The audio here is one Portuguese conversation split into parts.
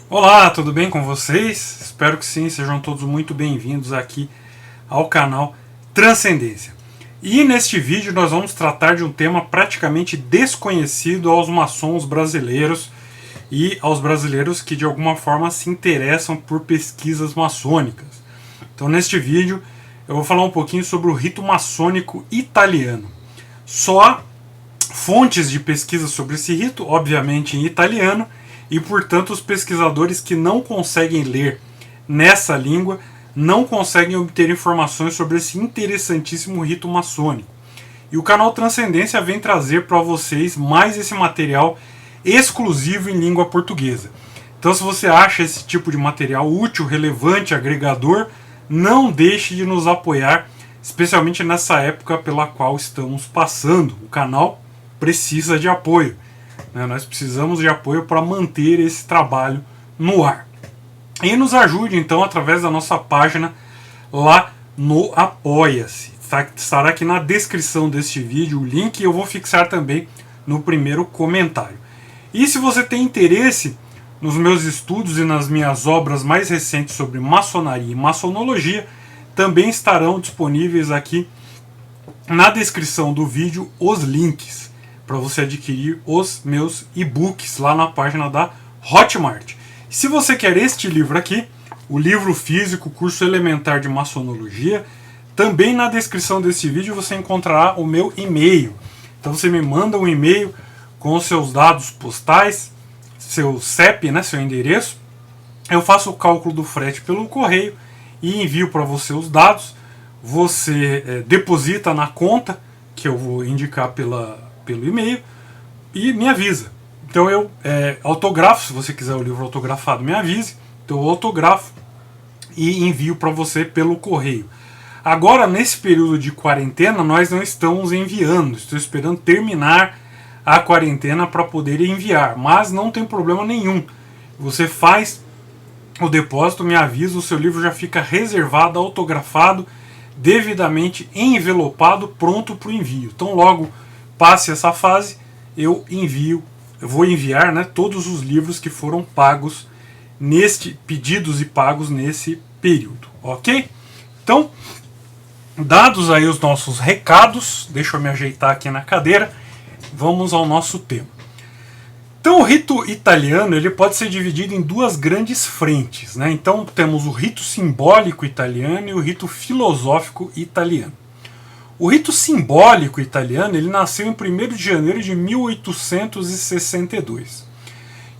Olá, tudo bem com vocês? Espero que sim, sejam todos muito bem-vindos aqui ao canal Transcendência. E neste vídeo nós vamos tratar de um tema praticamente desconhecido aos maçons brasileiros e aos brasileiros que de alguma forma se interessam por pesquisas maçônicas. Então neste vídeo eu vou falar um pouquinho sobre o rito maçônico italiano. Só há fontes de pesquisa sobre esse rito, obviamente em italiano, e portanto os pesquisadores que não conseguem ler nessa língua não conseguem obter informações sobre esse interessantíssimo rito maçônico. E o canal Transcendência vem trazer para vocês mais esse material exclusivo em língua portuguesa. Então, se você acha esse tipo de material útil, relevante, agregador, não deixe de nos apoiar, especialmente nessa época pela qual estamos passando. O canal precisa de apoio. Nós precisamos de apoio para manter esse trabalho no ar. E nos ajude então através da nossa página lá no Apoia-se. Estará aqui na descrição deste vídeo o link e eu vou fixar também no primeiro comentário. E se você tem interesse nos meus estudos e nas minhas obras mais recentes sobre maçonaria e maçonologia, também estarão disponíveis aqui na descrição do vídeo os links para você adquirir os meus e-books lá na página da Hotmart. Se você quer este livro aqui, o livro físico, curso elementar de maçonologia, também na descrição desse vídeo você encontrará o meu e-mail. Então você me manda um e-mail com os seus dados postais, seu CEP, seu endereço. Eu faço o cálculo do frete pelo correio e envio para você os dados. Você deposita na conta que eu vou indicar pelo e-mail e me avisa. Então eu autografo, se você quiser o livro autografado, me avise. Então eu autografo e envio para você pelo correio. Agora, nesse período de quarentena, nós não estamos enviando. Estou esperando terminar a quarentena para poder enviar. Mas não tem problema nenhum. Você faz o depósito, me avisa, o seu livro já fica reservado, autografado, devidamente envelopado, pronto para o envio. Então logo passe essa fase, eu vou enviar todos os livros que foram pagos pedidos e pagos nesse período, ok? Então, dados aí os nossos recados, deixa eu me ajeitar aqui na cadeira, vamos ao nosso tema. Então, o rito italiano ele pode ser dividido em duas grandes frentes, Então, temos o rito simbólico italiano e o rito filosófico italiano. O rito simbólico italiano ele nasceu em 1º de janeiro de 1862.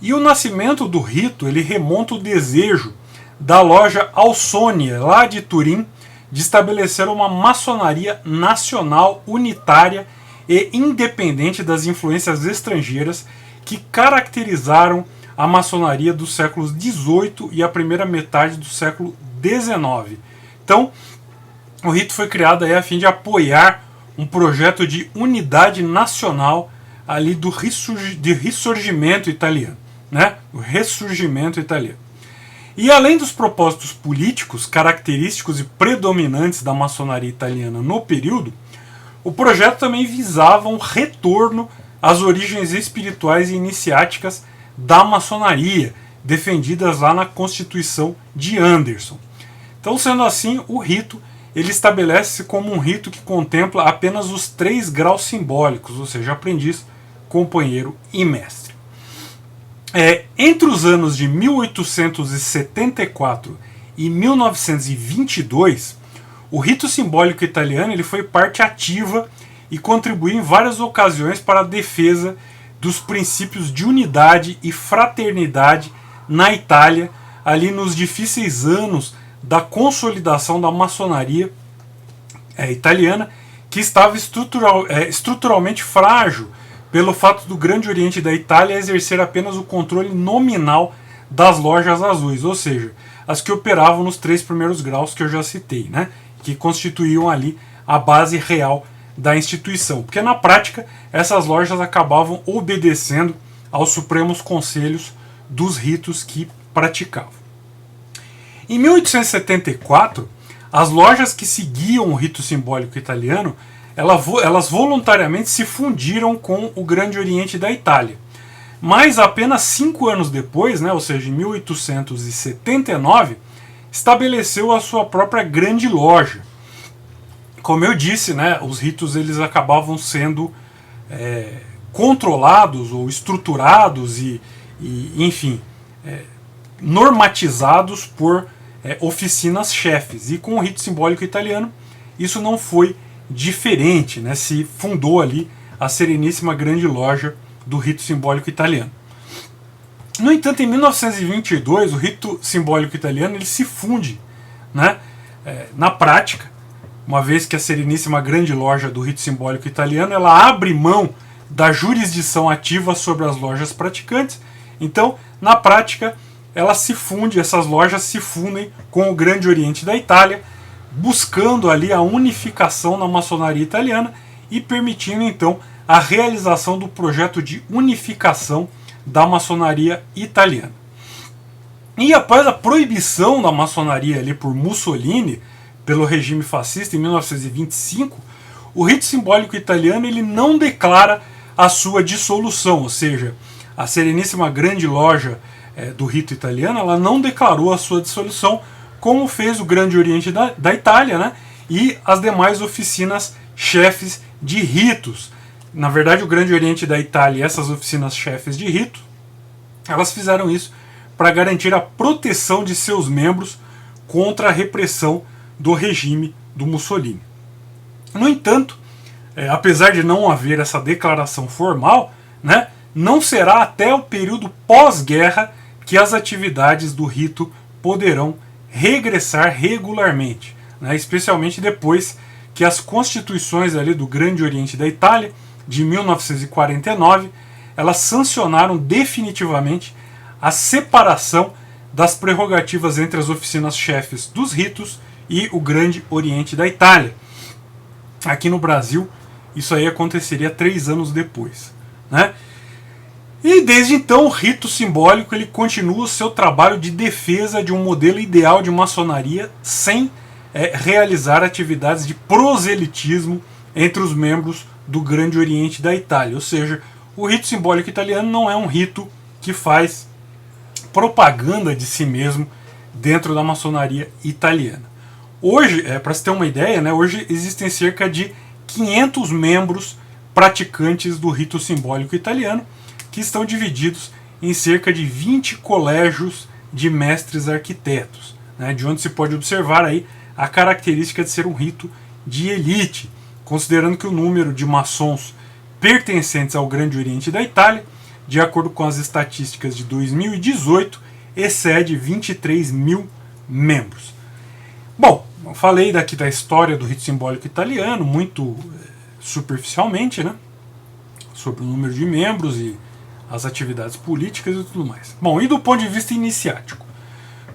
E o nascimento do rito ele remonta o desejo da loja Ausonia, lá de Turim, de estabelecer uma maçonaria nacional, unitária e independente das influências estrangeiras que caracterizaram a maçonaria dos séculos XVIII e a primeira metade do século XIX. Então, o rito foi criado aí a fim de apoiar um projeto de unidade nacional ali do ressurgimento italiano, O ressurgimento italiano. E além dos propósitos políticos característicos e predominantes da maçonaria italiana no período, o projeto também visava um retorno às origens espirituais e iniciáticas da maçonaria, defendidas lá na Constituição de Anderson. Então, sendo assim, o rito ele estabelece-se como um rito que contempla apenas os 3 graus simbólicos, ou seja, aprendiz, companheiro e mestre. Entre os anos de 1874 e 1922, o rito simbólico italiano ele foi parte ativa e contribuiu em várias ocasiões para a defesa dos princípios de unidade e fraternidade na Itália, ali nos difíceis anos da consolidação da maçonaria italiana, que estava estruturalmente frágil pelo fato do Grande Oriente da Itália exercer apenas o controle nominal das lojas azuis, ou seja, as que operavam nos 3 primeiros graus que eu já citei, que constituíam ali a base real da instituição, porque na prática essas lojas acabavam obedecendo aos supremos conselhos dos ritos que praticavam. Em 1874, as lojas que seguiam o rito simbólico italiano, elas voluntariamente se fundiram com o Grande Oriente da Itália. mas apenas 5 anos depois, né, ou seja, em 1879, estabeleceu a sua própria grande loja. Como eu disse, né, os ritos eles acabavam sendo controlados ou estruturados e enfim, normatizados por oficinas chefes. E com o rito simbólico italiano, isso não foi diferente, né? Se fundou ali a Sereníssima Grande Loja do rito simbólico italiano. No entanto, em 1922, o rito simbólico italiano ele se funde, né? Na prática, uma vez que a Sereníssima Grande Loja do rito simbólico italiano ela abre mão da jurisdição ativa sobre as lojas praticantes. Então, na prática, ela se funde, essas lojas se fundem com o Grande Oriente da Itália, buscando ali a unificação na maçonaria italiana e permitindo então a realização do projeto de unificação da maçonaria italiana. E após a proibição da maçonaria ali por Mussolini, pelo regime fascista em 1925, o rito simbólico italiano ele não declara a sua dissolução, ou seja, a Sereníssima Grande Loja do rito italiano ela não declarou a sua dissolução, como fez o Grande Oriente da Itália, né, e as demais oficinas chefes de ritos. Na verdade, o Grande Oriente da Itália e essas oficinas chefes de rito, elas fizeram isso para garantir a proteção de seus membros contra a repressão do regime do Mussolini. No entanto, apesar de não haver essa declaração formal, né, não será até o período pós-guerra que as atividades do rito poderão regressar regularmente, né, especialmente depois que as constituições ali do Grande Oriente da Itália, de 1949, elas sancionaram definitivamente a separação das prerrogativas entre as oficinas chefes dos ritos e o Grande Oriente da Itália. Aqui no Brasil, isso aí aconteceria 3 anos depois, né? E desde então o rito simbólico ele continua o seu trabalho de defesa de um modelo ideal de maçonaria sem realizar atividades de proselitismo entre os membros do Grande Oriente da Itália. Ou seja, o rito simbólico italiano não é um rito que faz propaganda de si mesmo dentro da maçonaria italiana. Hoje, para se ter uma ideia, né, hoje existem cerca de 500 membros praticantes do rito simbólico italiano, que estão divididos em cerca de 20 colégios de mestres arquitetos, né, de onde se pode observar aí a característica de ser um rito de elite, considerando que o número de maçons pertencentes ao Grande Oriente da Itália, de acordo com as estatísticas de 2018, excede 23 mil membros. Bom, eu falei daqui da história do rito simbólico italiano, muito superficialmente, né, sobre o número de membros e as atividades políticas e tudo mais. Bom, e do ponto de vista iniciático?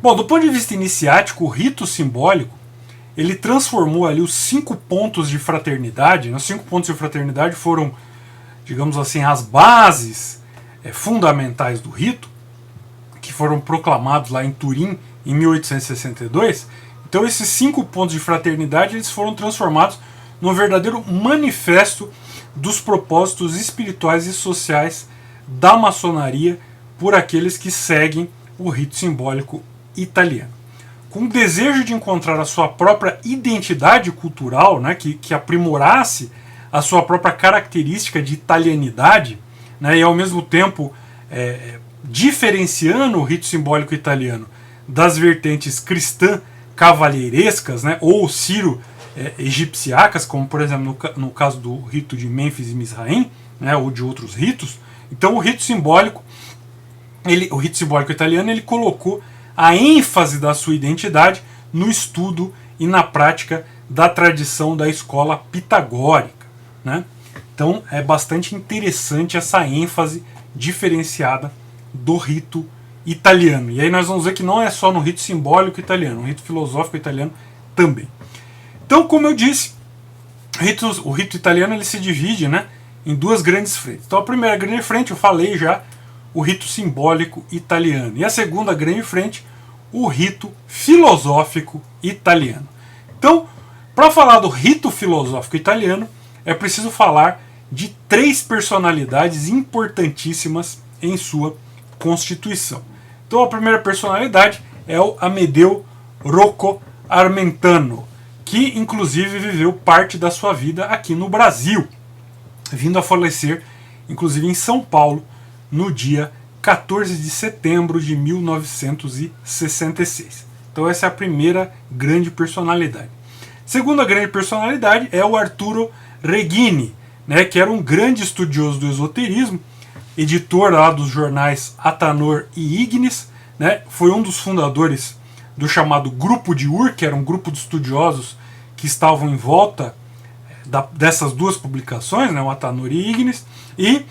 Bom, do ponto de vista iniciático, o rito simbólico ele transformou ali os 5 pontos de fraternidade. Os 5 pontos de fraternidade foram, digamos assim, as bases fundamentais do rito, que foram proclamados lá em Turim em 1862. Então esses 5 pontos de fraternidade eles foram transformados num verdadeiro manifesto dos propósitos espirituais e sociais da maçonaria por aqueles que seguem o rito simbólico italiano. Com o desejo de encontrar a sua própria identidade cultural, né, que aprimorasse a sua própria característica de italianidade, né, e ao mesmo tempo diferenciando o rito simbólico italiano das vertentes cristã cavalheirescas, né, ou ciro-egipciacas, como por exemplo no caso do rito de Mênfis e Mizraim, né, ou de outros ritos. Então o rito simbólico italiano ele colocou a ênfase da sua identidade no estudo e na prática da tradição da escola pitagórica, né? Então é bastante interessante essa ênfase diferenciada do rito italiano. E aí nós vamos ver que não é só no rito simbólico italiano, no rito filosófico italiano também. Então, como eu disse, o rito italiano ele se divide, né, em 2 grandes frentes. Então a primeira grande frente, eu falei já, o rito simbólico italiano. E a segunda grande frente, o rito filosófico italiano. Então, para falar do rito filosófico italiano, é preciso falar de 3 personalidades importantíssimas em sua Constituição. Então a primeira personalidade é o Amedeo Rocco Armentano, que inclusive viveu parte da sua vida aqui no Brasil, vindo a falecer inclusive em São Paulo no dia 14 de setembro de 1966. Então essa é a primeira grande personalidade. Segunda grande personalidade é o Arturo Reghini, né, que era um grande estudioso do esoterismo, editor lá dos jornais Atanor e Ignis, né, foi um dos fundadores do chamado Grupo de Ur, que era um grupo de estudiosos que estavam em volta dessas duas publicações, né, o Atanor e Ignis, e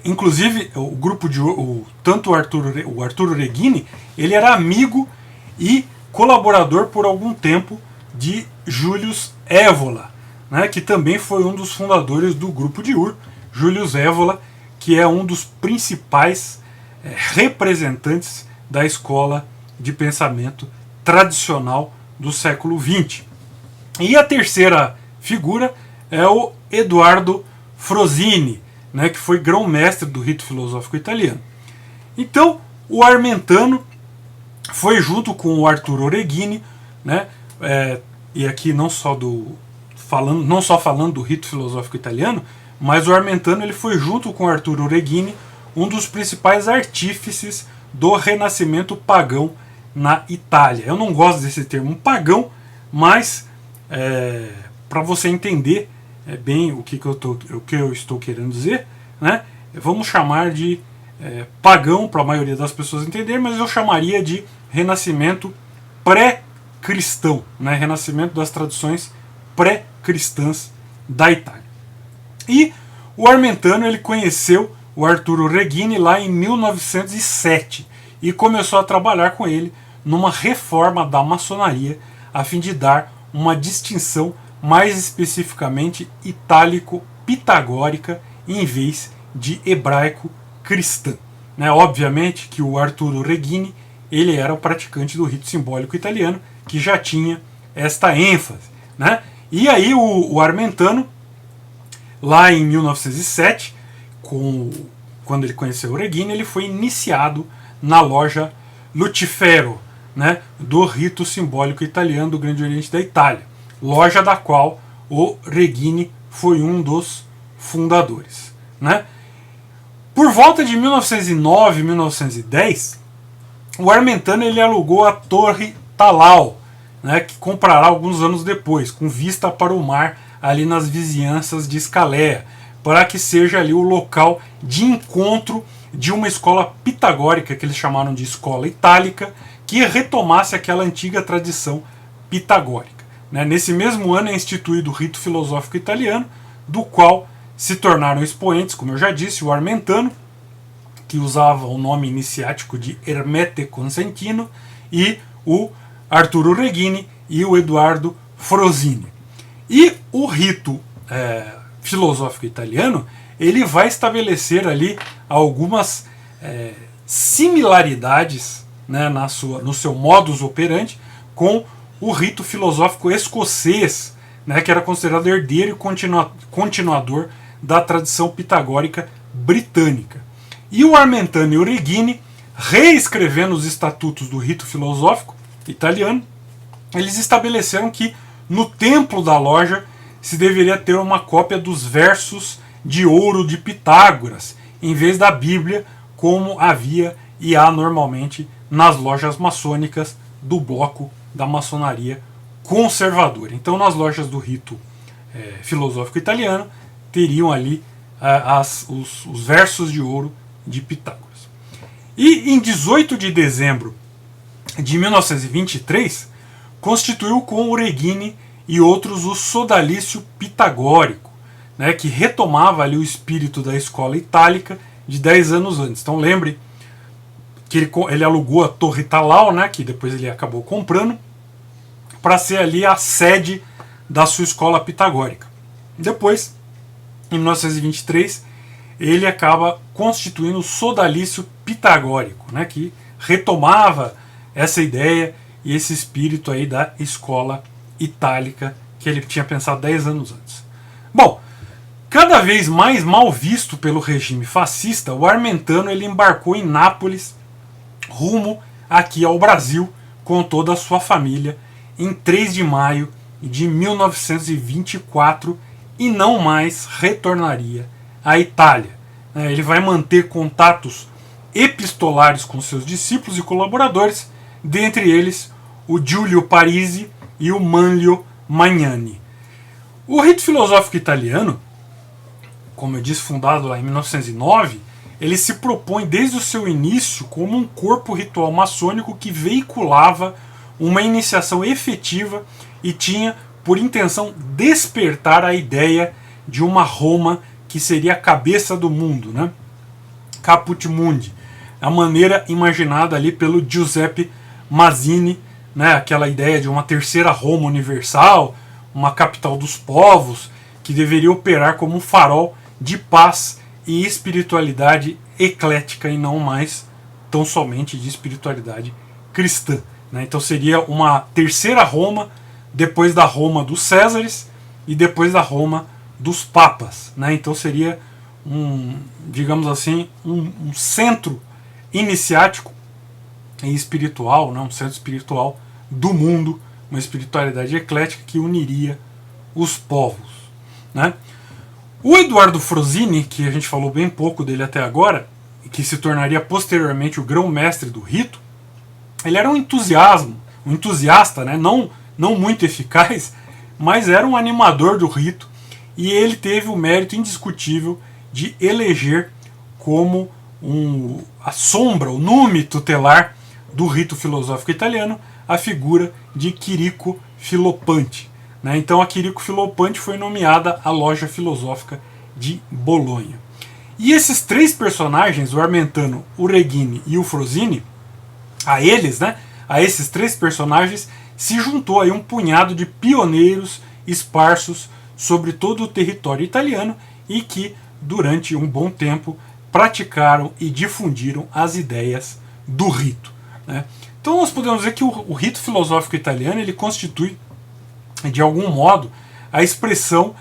inclusive o grupo de Ur, tanto o Arturo Reghini, ele era amigo e colaborador por algum tempo de Julius Evola, né, que também foi um dos fundadores do Grupo de Ur. Julius Evola, que é um dos principais representantes da escola de pensamento tradicional do século XX. E a terceira figura é o Eduardo Frosini, né, que foi grão-mestre do rito filosófico italiano. Então, o Armentano foi junto com o Arturo Reghini, né, e aqui não só falando do rito filosófico italiano, mas o Armentano ele foi junto com o Arturo Reghini um dos principais artífices do renascimento pagão na Itália. Eu não gosto desse termo pagão, mas para você entender bem o que eu estou querendo dizer, né, vamos chamar de pagão para a maioria das pessoas entender, mas eu chamaria de renascimento pré-cristão, né, renascimento das tradições pré-cristãs da Itália. E o Armentano ele conheceu o Arturo Reghini lá em 1907 e começou a trabalhar com ele numa reforma da maçonaria a fim de dar uma distinção mais especificamente itálico-pitagórica em vez de hebraico-cristã. Né, obviamente que o Arturo Reghini ele era o praticante do rito simbólico italiano que já tinha esta ênfase. Né? E aí o Armentano, lá em 1907, quando ele conheceu o Reghini, ele foi iniciado na loja Lucifero, né, do rito simbólico italiano do Grande Oriente da Itália, loja da qual o Reghini foi um dos fundadores. Né? Por volta de 1909, 1910, o Armentano ele alugou a Torre Talau, né, que comprará alguns anos depois, com vista para o mar ali nas vizinhanças de Scalea, para que seja ali o local de encontro de uma escola pitagórica, que eles chamaram de escola itálica, que retomasse aquela antiga tradição pitagórica. Né? Nesse mesmo ano é instituído o rito filosófico italiano, do qual se tornaram expoentes, como eu já disse, o Armentano, que usava o nome iniciático de Ermete Consentino, e o Arturo Reghini e o Eduardo Frosini. E o rito filosófico italiano ele vai estabelecer ali algumas similaridades, né, no seu modus operandi com o rito filosófico escocês, né, que era considerado herdeiro e continuador da tradição pitagórica britânica. E o Armentano e o Reghini, reescrevendo os estatutos do rito filosófico italiano, eles estabeleceram que no templo da loja se deveria ter uma cópia dos versos de ouro de Pitágoras, em vez da Bíblia, como havia e há normalmente nas lojas maçônicas do bloco da maçonaria conservadora. Então, nas lojas do rito filosófico italiano, teriam ali os versos de ouro de Pitágoras. E em 18 de dezembro de 1923, constituiu com o Reghini e outros o sodalício pitagórico, né, que retomava ali o espírito da escola itálica de 10 anos antes. Então lembre que ele alugou a Torre Talau, né, que depois ele acabou comprando, para ser ali a sede da sua escola pitagórica. Depois, em 1923, ele acaba constituindo o sodalício pitagórico, né, que retomava essa ideia e esse espírito aí da escola itálica que ele tinha pensado 10 anos antes. Bom, Cada vez mais mal visto pelo regime fascista, o Armentano ele embarcou em Nápoles, rumo aqui ao Brasil, com toda a sua família, em 3 de maio de 1924, e não mais retornaria à Itália. Ele vai manter contatos epistolares com seus discípulos e colaboradores, dentre eles o Giulio Parisi e o Manlio Magnani. O rito filosófico italiano, como eu disse, fundado lá em 1909, ele se propõe desde o seu início como um corpo ritual maçônico que veiculava uma iniciação efetiva e tinha por intenção despertar a ideia de uma Roma que seria a cabeça do mundo, né? Caput Mundi, a maneira imaginada ali pelo Giuseppe Mazzini, né? Aquela ideia de uma terceira Roma universal, uma capital dos povos, que deveria operar como um farol de paz e espiritualidade eclética e não mais tão somente de espiritualidade cristã. Né? Então seria uma terceira Roma, depois da Roma dos Césares e depois da Roma dos Papas. Né? Então seria digamos assim, um centro iniciático e espiritual, né? Um centro espiritual do mundo, uma espiritualidade eclética que uniria os povos. Né? O Eduardo Frosini, que a gente falou bem pouco dele até agora, e que se tornaria posteriormente o grão-mestre do rito, ele era um entusiasta, né? não muito eficaz, mas era um animador do rito, e ele teve o mérito indiscutível de eleger como a sombra, o nume tutelar do rito filosófico italiano, a figura de Quirico Filopanti. Né? Então a Quirico Filopanti foi nomeada a Loja Filosófica de Bolonha. E esses três personagens, o Armentano, o Reghini e o Frosini, a esses três personagens se juntou aí um punhado de pioneiros esparsos sobre todo o território italiano e que, durante um bom tempo, praticaram e difundiram as ideias do rito. Né? Então nós podemos dizer que o rito filosófico italiano ele constitui, de algum modo, a expressão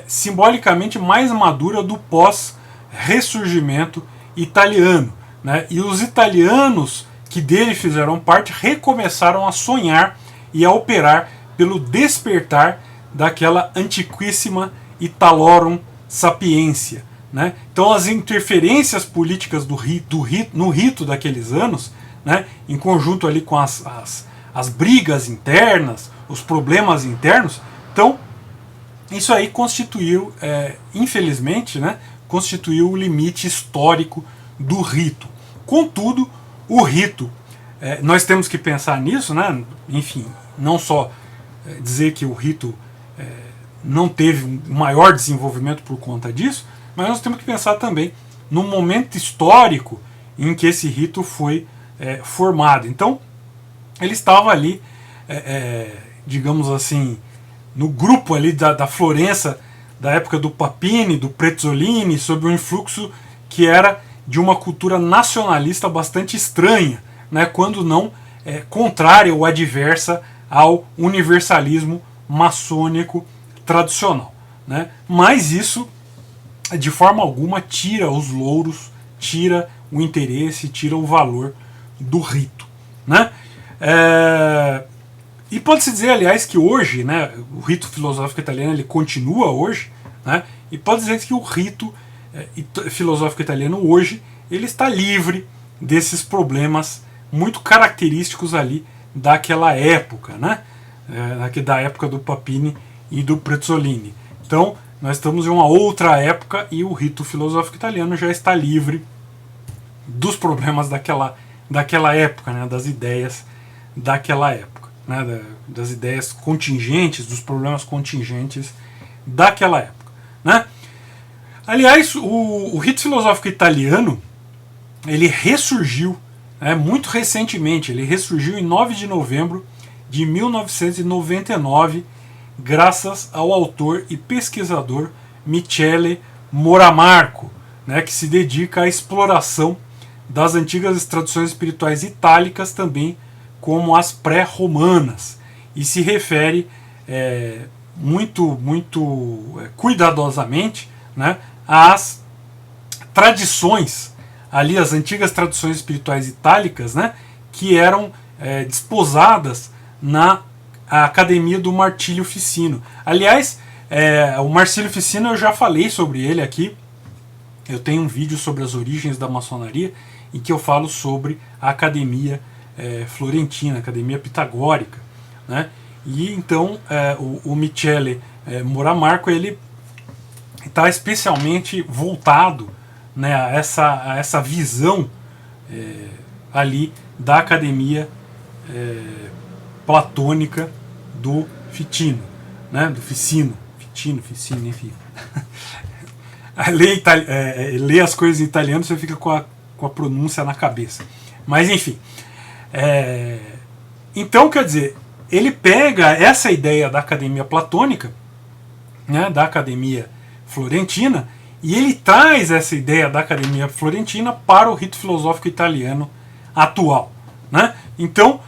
simbolicamente mais madura do pós-ressurgimento italiano. Né? E os italianos que dele fizeram parte recomeçaram a sonhar e a operar pelo despertar daquela antiquíssima Italorum Sapientia. Né? Então as interferências políticas no rito daqueles anos, né, em conjunto ali com as brigas internas, os problemas internos, então isso aí constituiu, infelizmente, né, constituiu o limite histórico do rito. Contudo, o rito, nós temos que pensar nisso, né, enfim, não só dizer que o rito não teve um maior desenvolvimento por conta disso, mas nós temos que pensar também no momento histórico em que esse rito foi formado. Então, ele estava ali, digamos assim, no grupo ali da Florença, da época do Papini, do Prezzolini, sob um influxo que era de uma cultura nacionalista bastante estranha, né, quando não contrária ou adversa ao universalismo maçônico tradicional. Né? Mas isso, de forma alguma, tira os louros, tira o interesse, tira o valor do rito. Né? E pode-se dizer, aliás, que hoje, né, o rito filosófico italiano ele continua hoje, né, e pode dizer que o rito filosófico italiano hoje ele está livre desses problemas muito característicos ali daquela época, né, da época do Papini e do Prezzolini. Então, nós estamos em uma outra época e o rito filosófico italiano já está livre dos problemas daquela época, né, das ideias daquela época, né, das ideias contingentes, dos problemas contingentes daquela época. Né? Aliás, o rito filosófico italiano ele ressurgiu muito recentemente, ele ressurgiu em 9 de novembro de 1999, graças ao autor e pesquisador Michele Moramarco, né, que se dedica à exploração das antigas tradições espirituais itálicas, também como as pré-romanas, e se refere muito cuidadosamente né, as tradições, ali as antigas tradições espirituais itálicas, né, que eram desposadas na academia do Martílio Ficino. Aliás, o Marcílio Ficino eu já falei sobre ele aqui. Eu tenho um vídeo sobre as origens da maçonaria em que eu falo sobre a academia florentina, a academia pitagórica, né? E então o Michele Moramarco ele está especialmente voltado, né, a essa visão ali da academia platônica do Ficino, né, do Ficino, enfim. Ler as coisas em italiano você fica com a pronúncia na cabeça. Mas enfim. Então, quer dizer, ele pega essa ideia da academia platônica, né, da academia florentina, e ele traz essa ideia da academia florentina para o rito filosófico italiano atual, né? Então,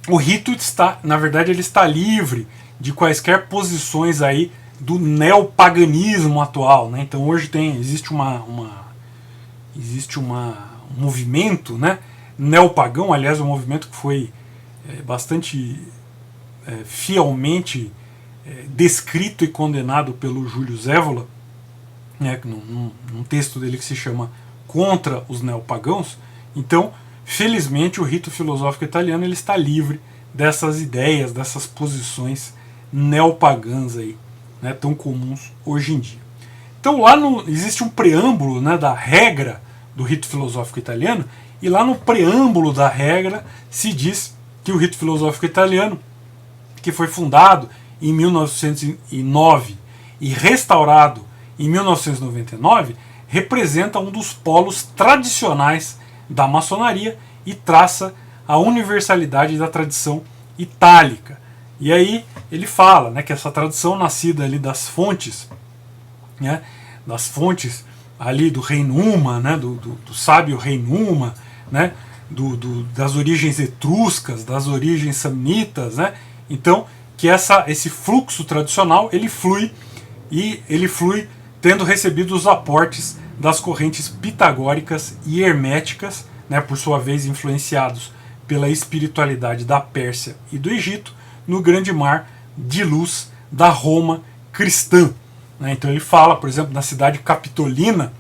o rito está, na verdade, ele está livre de quaisquer posições aí do neopaganismo atual, né? Então hoje existe um movimento, né, neopagão, aliás, um movimento que foi bastante fielmente descrito e condenado pelo Júlio Zévola, né, num texto dele que se chama Contra os Neopagãos. Então, felizmente, o rito filosófico italiano ele está livre dessas ideias, dessas posições neopagãs aí, né, tão comuns hoje em dia. Então lá existe um preâmbulo, né, da regra do rito filosófico italiano, e lá no preâmbulo da regra se diz que o rito filosófico italiano, que foi fundado em 1909 e restaurado em 1999, representa um dos polos tradicionais da maçonaria e traça a universalidade da tradição itálica. E aí ele fala, né, que essa tradição nascida ali das fontes, né, ali do Rei Numa, né, do sábio Rei Numa, né, das origens etruscas, das origens samnitas, né, então que esse fluxo tradicional ele flui tendo recebido os aportes das correntes pitagóricas e herméticas, né, por sua vez influenciados pela espiritualidade da Pérsia e do Egito, no grande mar de luz da Roma cristã. Né? Então ele fala, por exemplo, na cidade capitolina,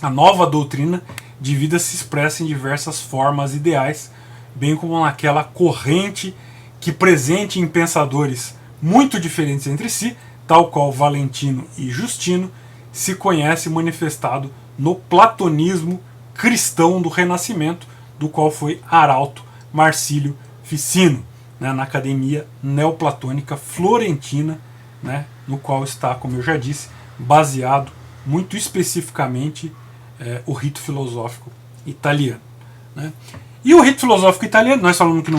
a nova doutrina de vida se expressa em diversas formas ideais, bem como naquela corrente que, presente em pensadores muito diferentes entre si, tal qual Valentino e Justino, se conhece manifestado no platonismo cristão do Renascimento, do qual foi arauto Marcílio Ficino, né, na Academia Neoplatônica Florentina, né, no qual está, como eu já disse, baseado muito especificamente o rito filosófico italiano. Né. E o rito filosófico italiano, nós falamos que no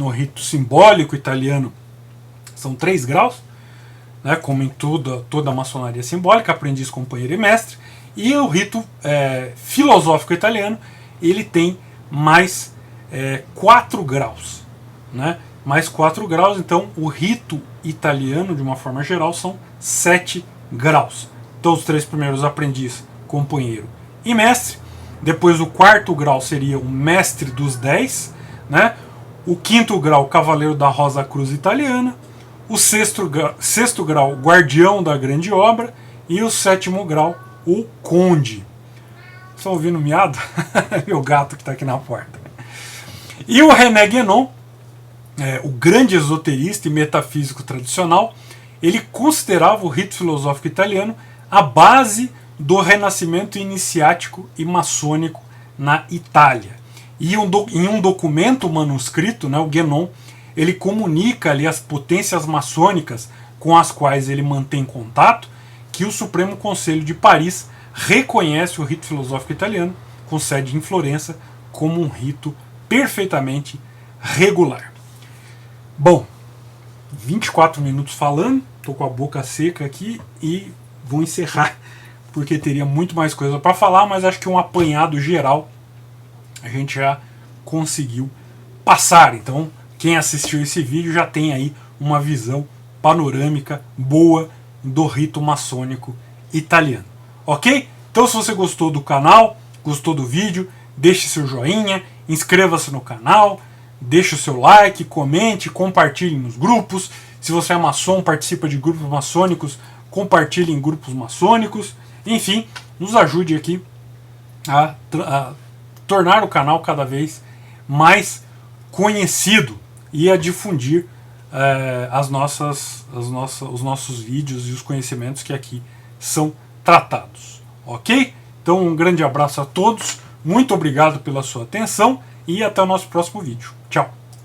rito simbólico italiano são 3 graus, né, como em toda a maçonaria simbólica, aprendiz, companheiro e mestre, e o rito filosófico italiano ele tem mais 4 graus. Né, mais 4 graus, então o rito italiano, de uma forma geral, são 7 graus. Então os 3 primeiros aprendiz, companheiro e mestre. Depois o 4º grau seria o mestre dos 10, né? O 5º grau, cavaleiro da Rosa Cruz italiana. O 6º grau, guardião da grande obra. E o 7º grau, o conde. Estão ouvindo miado? Meu gato que está aqui na porta. E o René Guénon, o grande esoterista e metafísico tradicional, ele considerava o rito filosófico italiano a base do renascimento iniciático e maçônico na Itália. E em um documento manuscrito, né, o Guénon ele comunica ali as potências maçônicas com as quais ele mantém contato, que o Supremo Conselho de Paris reconhece o rito filosófico italiano, com sede em Florença, como um rito perfeitamente regular. Bom, 24 minutos falando, estou com a boca seca aqui e vou encerrar, porque teria muito mais coisa para falar, mas acho que um apanhado geral a gente já conseguiu passar. Então, quem assistiu esse vídeo já tem aí uma visão panorâmica boa do rito maçônico italiano. Ok? Então, se você gostou do canal, gostou do vídeo, deixe seu joinha, inscreva-se no canal, deixe o seu like, comente, compartilhe nos grupos. Se você é maçom, participa de grupos maçônicos, compartilhe em grupos maçônicos. Enfim, nos ajude aqui a tornar o canal cada vez mais conhecido e a difundir os nossos vídeos e os conhecimentos que aqui são tratados. Ok? Então um grande abraço a todos, muito obrigado pela sua atenção e até o nosso próximo vídeo. Tchau!